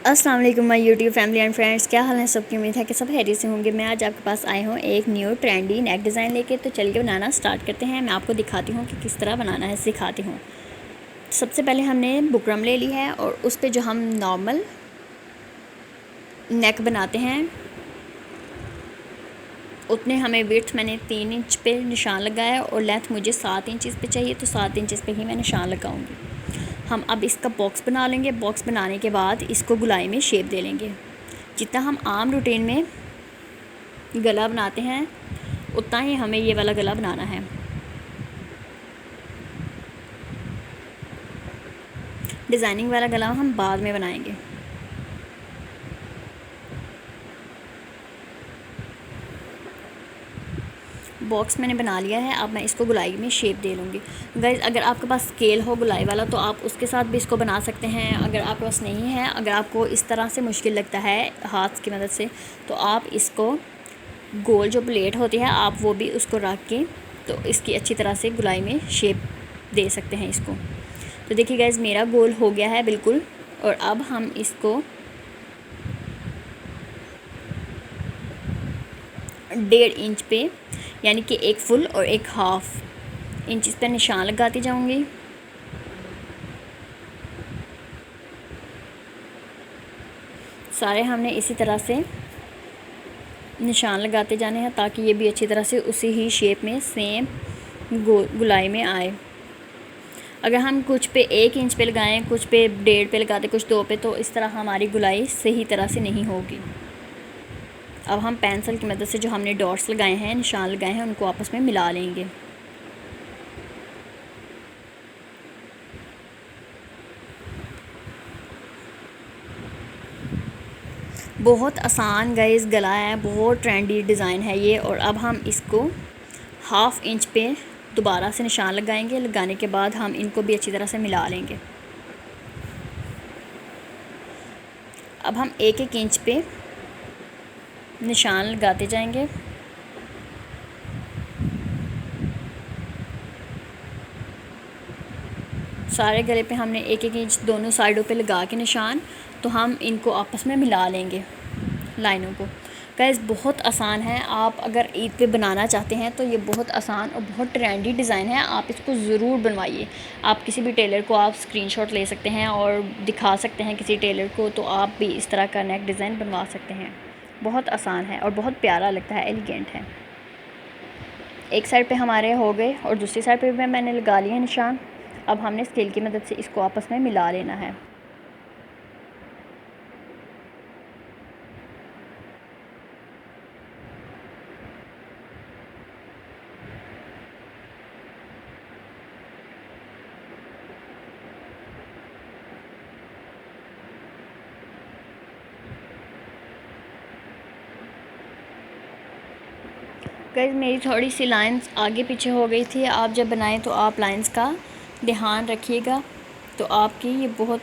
अस्सलाम वालेकुम my YouTube family and friends, क्या हाल है सबकी। उम्मीद है कि सब खैरियत से होंगे। मैं आज आपके पास आई हूँ एक न्यू ट्रेंडी नेक डिज़ाइन लेके। तो चल के बनाना स्टार्ट करते हैं। मैं आपको दिखाती हूँ कि किस तरह बनाना है, सिखाती हूँ। सबसे पहले हमने बुकरम ले ली है और उस पर जो हम नॉर्मल नेक बनाते हैं उतने हमें विड्थ मैंने 3 इंच पे निशान लगाया और लेंथ मुझे 7 इंचज़ पे चाहिए, तो 7 इंचज़ पे ही मैं निशान लगाऊंगी। हम अब इसका बॉक्स बना लेंगे। बॉक्स बनाने के बाद इसको गुलाई में शेप दे लेंगे। जितना हम आम रूटीन में गला बनाते हैं उतना ही हमें ये वाला गला बनाना है। डिज़ाइनिंग वाला गला हम बाद में बनाएंगे। बॉक्स मैंने बना लिया है। अब मैं इसको गुलाई में शेप दे लूँगी। गाइस, अगर आपके पास स्केल हो गुलाई वाला तो आप उसके साथ भी इसको बना सकते हैं। अगर आपके पास नहीं है, अगर आपको इस तरह से मुश्किल लगता है हाथ की मदद से, तो आप इसको गोल जो प्लेट होती है आप वो भी उसको रख के तो इसकी अच्छी तरह से गुलाई में शेप दे सकते हैं इसको। तो देखिए गाइस, मेरा गोल हो गया है बिल्कुल। और अब हम इसको 1.5 इंच पे, यानी कि एक फुल और एक हाफ इंच पे निशान लगाती जाऊंगी। सारे हमने इसी तरह से निशान लगाते जाने हैं ताकि ये भी अच्छी तरह से उसी ही शेप में सेम गुलाई में आए। अगर हम कुछ पे 1 इंच पे लगाएं, कुछ पे 1.5 पे लगाते, कुछ 2 पे, तो इस तरह हमारी गुलाई सही तरह से नहीं होगी। अब हम पेंसिल की मदद से जो हमने डॉट्स लगाए हैं, निशान लगाए हैं, उनको आपस में मिला लेंगे। बहुत आसान गाइस गला है, बहुत ट्रेंडी डिज़ाइन है ये। और अब हम इसको 1/2 इंच पे दोबारा से निशान लगाएंगे। लगाने के बाद हम इनको भी अच्छी तरह से मिला लेंगे। अब हम 1-1 इंच पे निशान लगाते जाएंगे। सारे गले पे हमने 1-1 इंच दोनों साइडों पे लगा के निशान, तो हम इनको आपस में मिला लेंगे लाइनों को। गाइस, बहुत आसान है। आप अगर ईद पे बनाना चाहते हैं तो ये बहुत आसान और बहुत ट्रेंडी डिज़ाइन है। आप इसको ज़रूर बनवाइए। आप किसी भी टेलर को आप स्क्रीनशॉट ले सकते हैं और दिखा सकते हैं किसी टेलर को, तो आप भी इस तरह का नेक डिज़ाइन बनवा सकते हैं। बहुत आसान है और बहुत प्यारा लगता है, एलिगेंट है। एक साइड पे हमारे हो गए और दूसरी साइड पे भी मैंने लगा लिए निशान। अब हमने स्केल की मदद से इसको आपस में मिला लेना है। गाइस, मेरी थोड़ी सी लाइंस आगे पीछे हो गई थी। आप जब बनाएं तो आप लाइंस का ध्यान रखिएगा, तो आपकी ये बहुत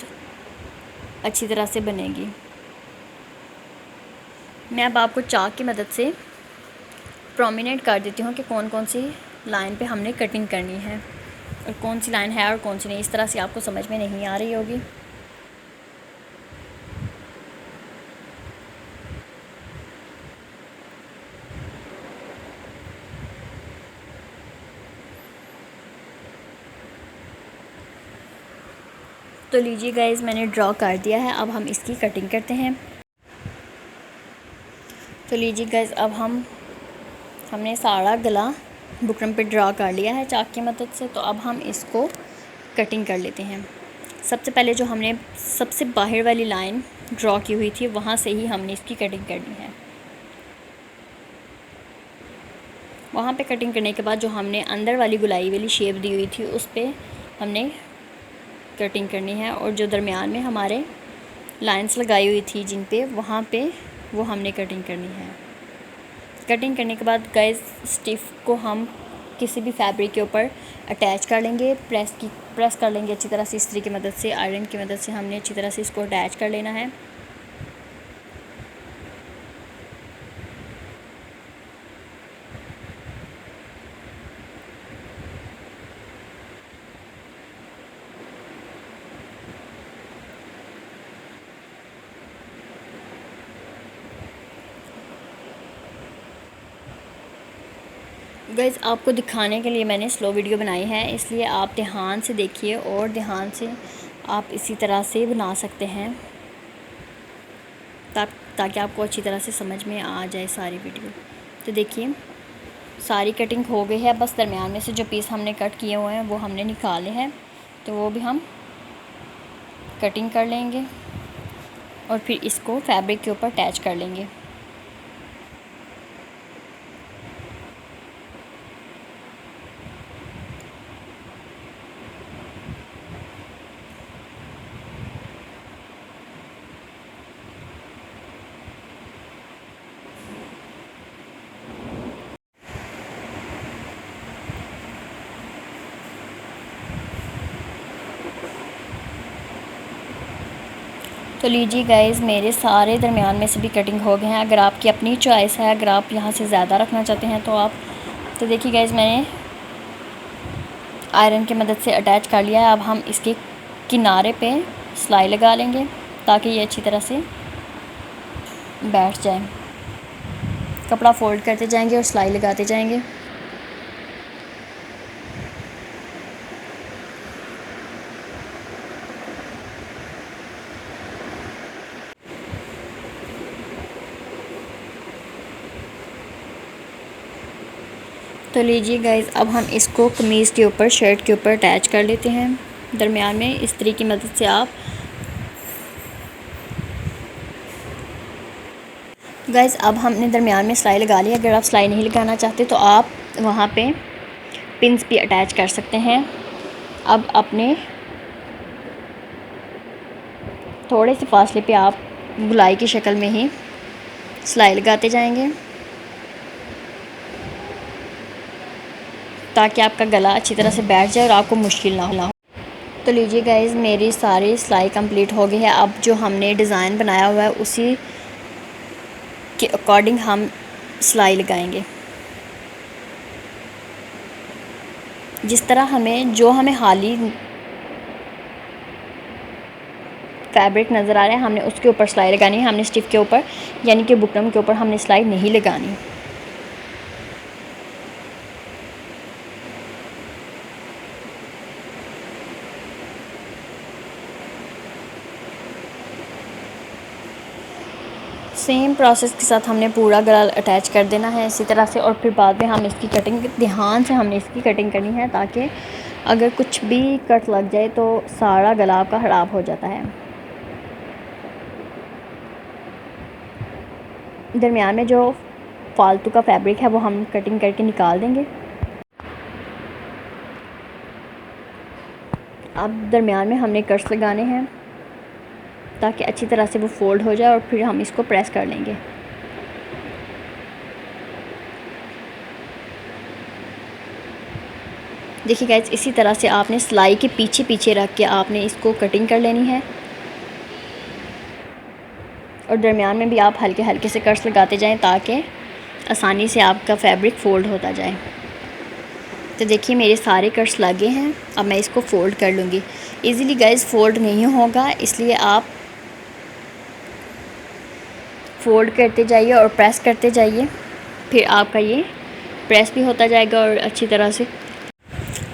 अच्छी तरह से बनेगी। मैं अब आपको चाक की मदद से प्रोमिनेंट कर देती हूँ कि कौन कौन सी लाइन पे हमने कटिंग करनी है और कौन सी लाइन है और कौन सी नहीं। इस तरह से आपको समझ में नहीं आ रही होगी। तो लीजिए गाइस, मैंने ड्रॉ कर दिया है। अब हम इसकी कटिंग करते हैं। तो लीजिए गाइस, अब हमने सारा गला बुकरम पे ड्रॉ कर लिया है चाक की मदद से। तो अब हम इसको कटिंग कर लेते हैं। सबसे पहले जो हमने सबसे बाहर वाली लाइन ड्रॉ की हुई थी वहाँ से ही हमने इसकी कटिंग करनी है। वहाँ पे कटिंग करने के बाद जो हमने अंदर वाली गुलाई वाली शेप दी हुई थी उस पर हमने कटिंग करनी है। और जो दरमियान में हमारे लाइंस लगाई हुई थी जिन पे, वहाँ पे वो हमने कटिंग करनी है। कटिंग करने के बाद गाइस, स्टिफ को हम किसी भी फैब्रिक के ऊपर अटैच कर लेंगे। प्रेस कर लेंगे अच्छी तरह से, इस्त्री की मदद से, आयरन की मदद से हमने अच्छी तरह से इसको अटैच कर लेना है। गाइस आपको दिखाने के लिए मैंने स्लो वीडियो बनाई है, इसलिए आप ध्यान से देखिए और ध्यान से आप इसी तरह से बना सकते हैं ताकि आपको अच्छी तरह से समझ में आ जाए सारी वीडियो। तो देखिए सारी कटिंग हो गई है, बस दरमियान में से जो पीस हमने कट किए हुए हैं वो हमने निकाले हैं, तो वो भी हम कटिंग कर लेंगे और फिर इसको फैब्रिक के ऊपर अटैच कर लेंगे। तो लीजिए गाइस मेरे सारे दरमियान में से भी कटिंग हो गए हैं। अगर आपकी अपनी चॉइस है, अगर आप यहाँ से ज़्यादा रखना चाहते हैं तो आप, तो देखिए गाइस मैंने आयरन की मदद से अटैच कर लिया है। अब हम इसके किनारे पे सिलाई लगा लेंगे ताकि ये अच्छी तरह से बैठ जाए। कपड़ा फोल्ड करते जाएंगे और सिलाई लगाते जाएंगे। तो लीजिए गाइस अब हम इसको कमीज़ के ऊपर, शर्ट के ऊपर अटैच कर लेते हैं दरमियान में। इस तरीके की मदद से आप गाइस, अब हमने दरमियान में सिलाई लगा ली। अगर आप सिलाई नहीं लगाना चाहते तो आप वहाँ पे पिन्स भी अटैच कर सकते हैं। अब अपने थोड़े से फासले पे आप गुलाई की शक्ल में ही सिलाई लगाते जाएंगे ताकि आपका गला अच्छी तरह से बैठ जाए और आपको मुश्किल ना हो। तो लीजिए गाइस मेरी सारी सिलाई कंप्लीट हो गई है। अब जो हमने डिज़ाइन बनाया हुआ है उसी के अकॉर्डिंग हम सिलाई लगाएंगे। जिस तरह हमें हाली फैब्रिक नज़र आ रहा है, हमने उसके ऊपर सिलाई लगानी है। हमने स्टिफ के ऊपर यानी कि बुकरम के ऊपर हमने सिलाई नहीं लगानी। सेम प्रोसेस के साथ हमने पूरा गला अटैच कर देना है इसी तरह से, और फिर बाद में हम इसकी कटिंग ध्यान से हमने इसकी कटिंग करनी है ताकि अगर कुछ भी कट लग जाए तो सारा गला आपका ख़राब हो जाता है। दरमियान में जो फालतू का फैब्रिक है वो हम कटिंग करके निकाल देंगे। अब दरमियान में हमने कट्स लगाने हैं ताकि अच्छी तरह से वो फोल्ड हो जाए और फिर हम इसको प्रेस कर लेंगे। देखिए गाइस इसी तरह से आपने सिलाई के पीछे पीछे रख के आपने इसको कटिंग कर लेनी है और दरमियान में भी आप हल्के हल्के से कट्स लगाते जाएं ताकि आसानी से आपका फैब्रिक फ़ोल्ड होता जाए। तो देखिए मेरे सारे कट्स लगे हैं। अब मैं इसको फ़ोल्ड कर लूँगी। इजीली गाइस फ़ोल्ड नहीं होगा, इसलिए आप फ़ोल्ड करते जाइए और प्रेस करते जाइए, फिर आपका ये प्रेस भी होता जाएगा और अच्छी तरह से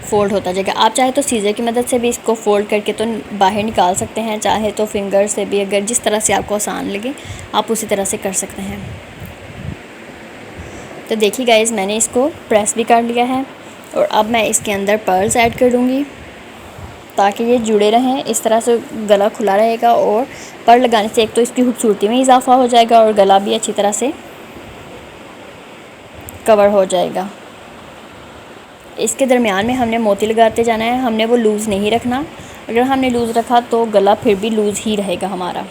फ़ोल्ड होता जाएगा। आप चाहे तो सीज़र की मदद से भी इसको फ़ोल्ड करके तो बाहर निकाल सकते हैं, चाहे तो फिंगर से भी, अगर जिस तरह से आपको आसान लगे आप उसी तरह से कर सकते हैं। तो देखिए गाइस मैंने इसको प्रेस भी कर लिया है और अब मैं इसके अंदर पर्ल्स ऐड कर दूँगी ताकि ये जुड़े रहें। इस तरह से गला खुला रहेगा और पर्ल लगाने से एक तो इसकी खूबसूरती में इजाफा हो जाएगा और गला भी अच्छी तरह से कवर हो जाएगा। इसके दरमियान में हमने मोती लगाते जाना है, हमने वो लूज़ नहीं रखना। अगर हमने लूज़ रखा तो गला फिर भी लूज़ ही रहेगा हमारा।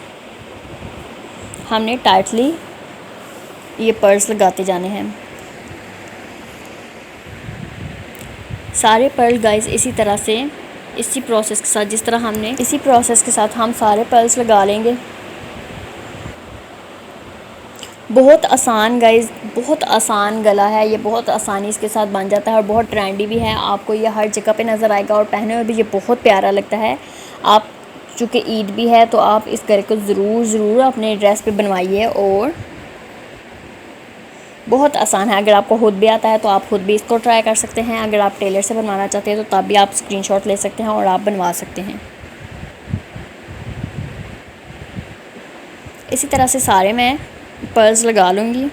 हमने टाइटली ये पर्ल्स लगाते जाने हैं। सारे पर्ल गाइस इसी तरह से, इसी प्रोसेस के साथ, जिस तरह हमने इसी प्रोसेस के साथ हम सारे पर्ल्स लगा लेंगे। बहुत आसान गाइस, बहुत आसान गला है ये, बहुत आसानी इसके साथ बन जाता है और बहुत ट्रेंडी भी है। आपको ये हर जगह पे नज़र आएगा और पहने हुए भी ये बहुत प्यारा लगता है। आप चूँकि ईद भी है तो आप इस गले को ज़रूर अपने ड्रेस पे बनवाइए और बहुत आसान है। अगर आपको खुद भी आता है तो आप खुद भी इसको ट्राई कर सकते हैं। अगर आप टेलर से बनवाना चाहते हैं तो तब भी आप स्क्रीनशॉट ले सकते हैं और आप बनवा सकते हैं। इसी तरह से सारे मैं पर्ल्स लगा लूँगी।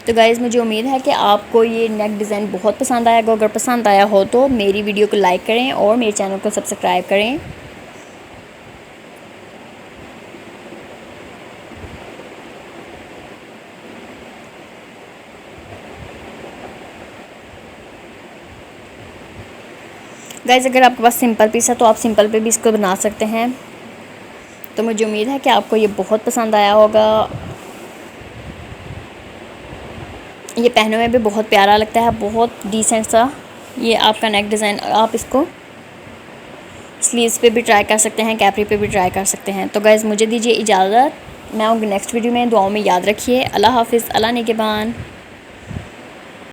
तो गाइज़ मुझे उम्मीद है कि आपको ये नेक डिज़ाइन बहुत पसंद आएगा। अगर पसंद आया हो तो मेरी वीडियो को लाइक करें और मेरे चैनल को सब्सक्राइब करें। गाइज़ अगर आपके पास सिंपल पीस है तो आप सिंपल पे भी इसको बना सकते हैं। तो मुझे उम्मीद है कि आपको ये बहुत पसंद आया होगा। ये पहनने में भी बहुत प्यारा लगता है, बहुत डिसेंट सा ये आपका नेक डिज़ाइन। आप इसको स्लीव्स पे भी ट्राई कर सकते हैं, कैपरी पे भी ट्राई कर सकते हैं। तो गाइज़ मुझे दीजिए इजाज़त। मैं आऊँगी नेक्स्ट वीडियो में। दुआओं में याद रखिए। अल्लाह हाफ़िज़। अल्लाह निगहबान।